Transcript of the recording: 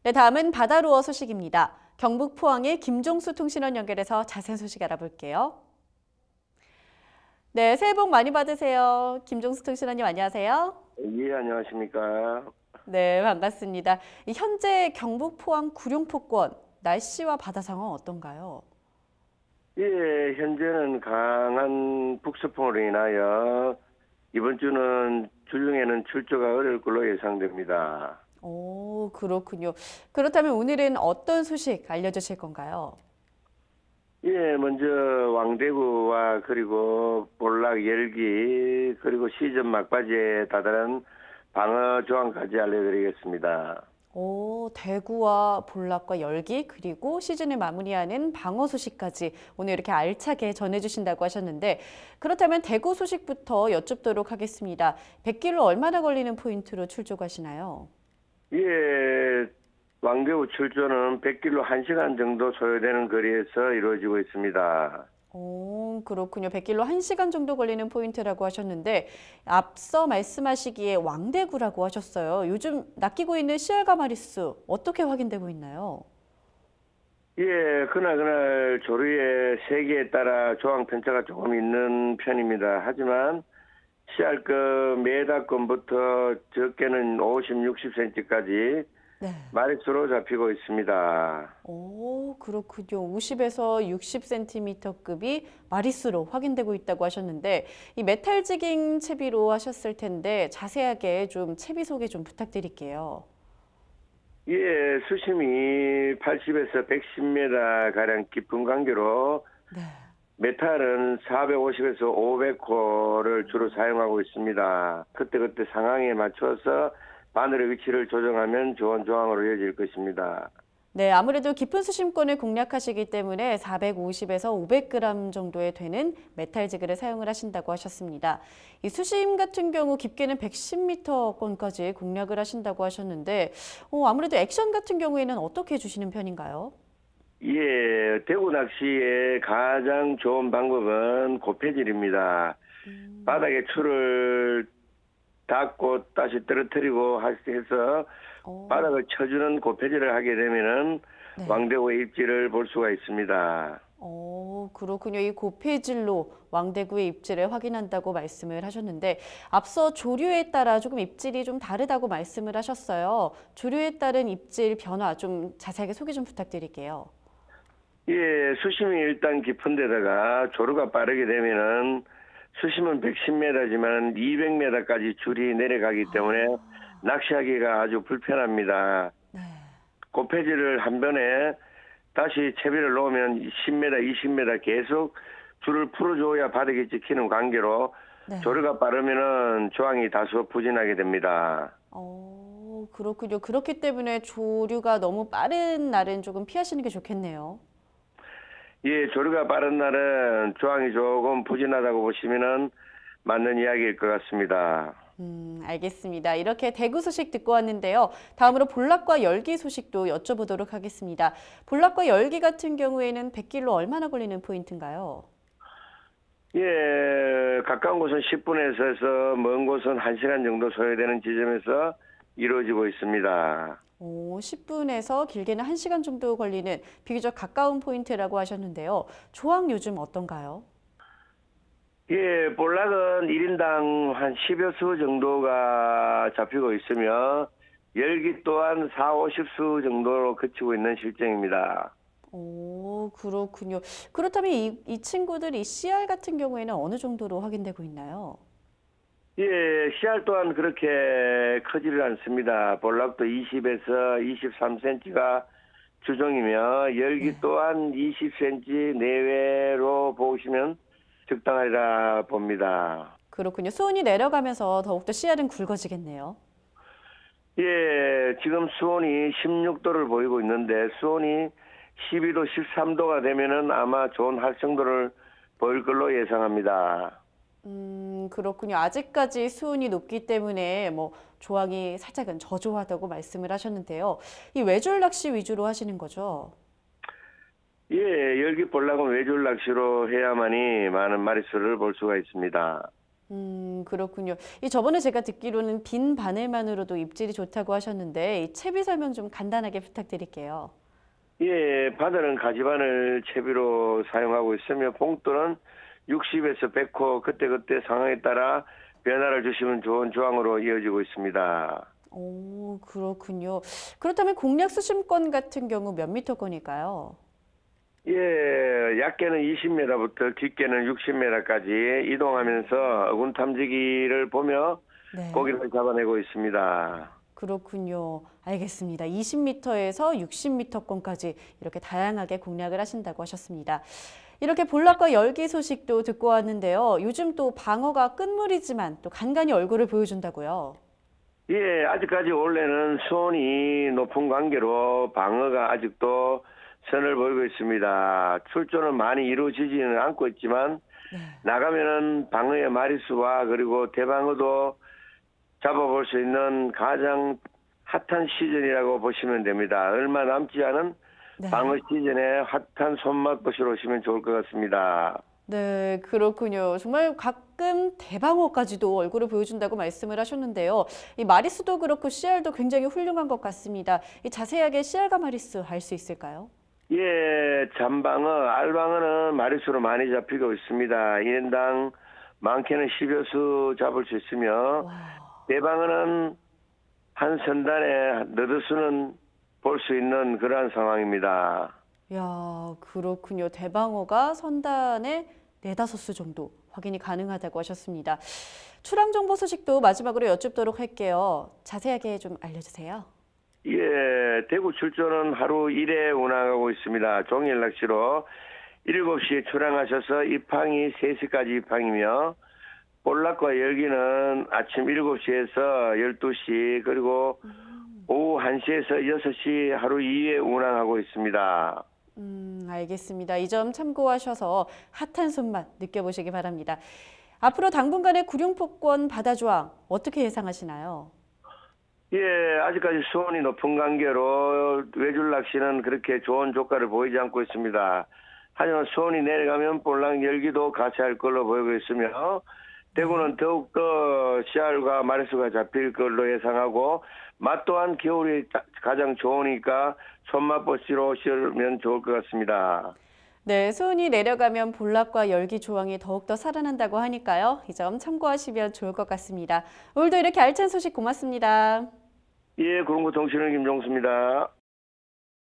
네, 다음은 바다루어 소식입니다. 경북 포항의 김종수 통신원 연결해서 자세한 소식 알아볼게요. 네, 새해 복 많이 받으세요. 김종수 통신원님 안녕하세요. 예, 안녕하십니까. 네, 반갑습니다. 현재 경북 포항 구룡포권 날씨와 바다 상황 어떤가요? 예, 현재는 강한 북서풍으로 인하여 이번 주는 주중에는 출조가 어려울 걸로 예상됩니다. 오, 그렇군요. 그렇다면 오늘은 어떤 소식 알려주실 건가요? 예, 먼저 왕대구와 그리고 볼락, 열기, 그리고 시즌 막바지에 다다른 방어 조항까지 알려드리겠습니다. 오, 대구와 볼락과 열기 그리고 시즌을 마무리하는 방어 소식까지 오늘 이렇게 알차게 전해주신다고 하셨는데 그렇다면 대구 소식부터 여쭙도록 하겠습니다. 100길로 얼마나 걸리는 포인트로 출조가시나요? 예, 왕대구 출조는 100길로 1시간 정도 소요되는 거리에서 이루어지고 있습니다. 오, 그렇군요. 100길로 1시간 정도 걸리는 포인트라고 하셨는데 앞서 말씀하시기에 왕대구라고 하셨어요. 요즘 낚이고 있는 씨알가 마리수 어떻게 확인되고 있나요? 예, 그날 조류의 세기에 따라 조항 편차가 조금 있는 편입니다. 하지만 씨알급 메다급부터 적게는 50, 60cm까지 네. 마리수로 잡히고 있습니다. 오, 그렇군요. 50에서 60cm급이 마리수로 확인되고 있다고 하셨는데 이 메탈지깅 채비로 하셨을 텐데 자세하게 좀 채비 소개 좀 부탁드릴게요. 예, 수심이 80에서 110m 가량 깊은 관계로 네. 메탈은 450에서 500호를 주로 사용하고 있습니다. 그때그때 상황에 맞춰서 바늘의 위치를 조정하면 좋은 조항으로 이어질 것입니다. 네, 아무래도 깊은 수심권을 공략하시기 때문에 450에서 500g 정도에 되는 메탈 지그를 사용을 하신다고 하셨습니다. 이 수심 같은 경우 깊게는 110m권까지 공략을 하신다고 하셨는데 아무래도 액션 같은 경우에는 어떻게 해주시는 편인가요? 예, 대구 낚시의 가장 좋은 방법은 고폐질입니다. 바닥에 줄을 닫고 다시 떨어뜨리고 해서 바닥을 쳐주는 고폐질을 하게 되면은 네. 왕대구의 입질을 볼 수가 있습니다. 그렇군요. 이 고폐질로 왕대구의 입질을 확인한다고 말씀을 하셨는데 앞서 조류에 따라 조금 입질이 좀 다르다고 말씀을 하셨어요. 조류에 따른 입질 변화 좀 자세하게 소개 좀 부탁드릴게요. 예, 수심이 일단 깊은 데다가 조류가 빠르게 되면은 수심은 110m지만 200m까지 줄이 내려가기 때문에 낚시하기가 아주 불편합니다. 네. 고폐질을 한 번에 다시 채비를 놓으면 10m, 20m 계속 줄을 풀어줘야 바닥이 찍히는 관계로 네. 조류가 빠르면은 조항이 다소 부진하게 됩니다. 그렇군요. 그렇기 때문에 조류가 너무 빠른 날은 조금 피하시는 게 좋겠네요. 예, 조류가 빠른 날은 조항이 조금 부진하다고 보시면은 맞는 이야기일 것 같습니다. 알겠습니다. 이렇게 대구 소식 듣고 왔는데요. 다음으로 볼락과 열기 소식도 여쭤보도록 하겠습니다. 볼락과 열기 같은 경우에는 100길로 얼마나 걸리는 포인트인가요? 예, 가까운 곳은 10분에서 해서 먼 곳은 1시간 정도 소요되는 지점에서 이루어지고 있습니다. 10분에서 길게는 1시간 정도 걸리는 비교적 가까운 포인트라고 하셨는데요. 조항 요즘 어떤가요? 예, 볼락은 1인당 한 10여 수 정도가 잡히고 있으며 열기 또한 4, 50수 정도로 그치고 있는 실정입니다. 그렇군요. 그렇다면 이 친구들이 CR 같은 경우에는 어느 정도로 확인되고 있나요? 예, 씨알 또한 그렇게 크지를 않습니다. 볼락도 20에서 23cm가 주종이며 열기 또한 20cm 내외로 보시면 적당하리라 봅니다. 그렇군요. 수온이 내려가면서 더욱더 CR은 굵어지겠네요. 예, 지금 수온이 16도를 보이고 있는데 수온이 12도, 13도가 되면은 아마 좋은 활성도를 보일 걸로 예상합니다. 그렇군요. 아직까지 수온이 높기 때문에 조항이 살짝은 저조하다고 말씀을 하셨는데요. 이 외줄 낚시 위주로 하시는 거죠? 예, 열기 볼락은 외줄 낚시로 해야만이 많은 마리수를 볼 수가 있습니다. 그렇군요. 이 저번에 제가 듣기로는 빈 바늘만으로도 입질이 좋다고 하셨는데 이 채비 설명 좀 간단하게 부탁드릴게요. 예, 바늘은 가지바늘 채비로 사용하고 있으며 봉돌은 60에서 100호 그때그때 상황에 따라 변화를 주시면 좋은 조항으로 이어지고 있습니다. 오, 그렇군요. 그렇다면 공략 수심권 같은 경우 몇 미터권일까요? 예, 얕게는 20m부터 깊게는 60m까지 이동하면서 어군 탐지기를 보며 네. 고기를 잡아내고 있습니다. 그렇군요. 알겠습니다. 20m에서 60m권까지 이렇게 다양하게 공략을 하신다고 하셨습니다. 이렇게 볼락과 열기 소식도 듣고 왔는데요. 요즘 또 방어가 끝물이지만 또 간간히 얼굴을 보여준다고요. 예, 아직까지 원래는 수온이 높은 관계로 방어가 아직도 선을 보이고 있습니다. 출조는 많이 이루어지지는 않고 있지만 네. 나가면은 방어의 마리수와 그리고 대방어도 잡아볼 수 있는 가장 핫한 시즌이라고 보시면 됩니다. 얼마 남지 않은 네. 방어 시즌에 핫한 손맛 보시러 오시면 좋을 것 같습니다. 네, 그렇군요. 정말 가끔 대방어까지도 얼굴을 보여준다고 말씀을 하셨는데요. 이 마리수도 그렇고 씨알도 굉장히 훌륭한 것 같습니다. 이 자세하게 씨알과 마리수 알 수 있을까요? 예, 잠방어, 알방어는 마리수로 많이 잡히고 있습니다. 1인당 많게는 10여 수 잡을 수 있으며 와, 대방어는 한 선단에 너드 수는 볼 수 있는 그러한 상황입니다. 야, 그렇군요. 대방어가 선단에 4~5수 정도 확인이 가능하다고 하셨습니다. 출항 정보 소식도 마지막으로 여쭙도록 할게요. 자세하게 좀 알려주세요. 예, 대구 출조는 하루 1회 운항하고 있습니다. 종일 낚시로 7시에 출항하셔서 입항이 3시까지 입항이며 볼락과 열기는 아침 7시에서 12시 그리고 오후 1시에서 6시 하루 2회 운항하고 있습니다. 알겠습니다. 이 점 참고하셔서 핫한 손맛 느껴보시기 바랍니다. 앞으로 당분간의 구룡포권 바다조항 어떻게 예상하시나요? 예, 아직까지 수온이 높은 관계로 외줄 낚시는 그렇게 좋은 효과를 보이지 않고 있습니다. 하지만 수온이 내려가면 볼락 열기도 같이 할 걸로 보이고 있으며 대구는 더욱더 씨알과 마리수가 잡힐 걸로 예상하고 맛 또한 겨울이 가장 좋으니까 손맛 보시러 오시면 좋을 것 같습니다. 네, 수온이 내려가면 볼락과 열기 조항이 더욱더 살아난다고 하니까요. 이 점 참고하시면 좋을 것 같습니다. 오늘도 이렇게 알찬 소식 고맙습니다. 예, 구룡구 통신원 김종수입니다.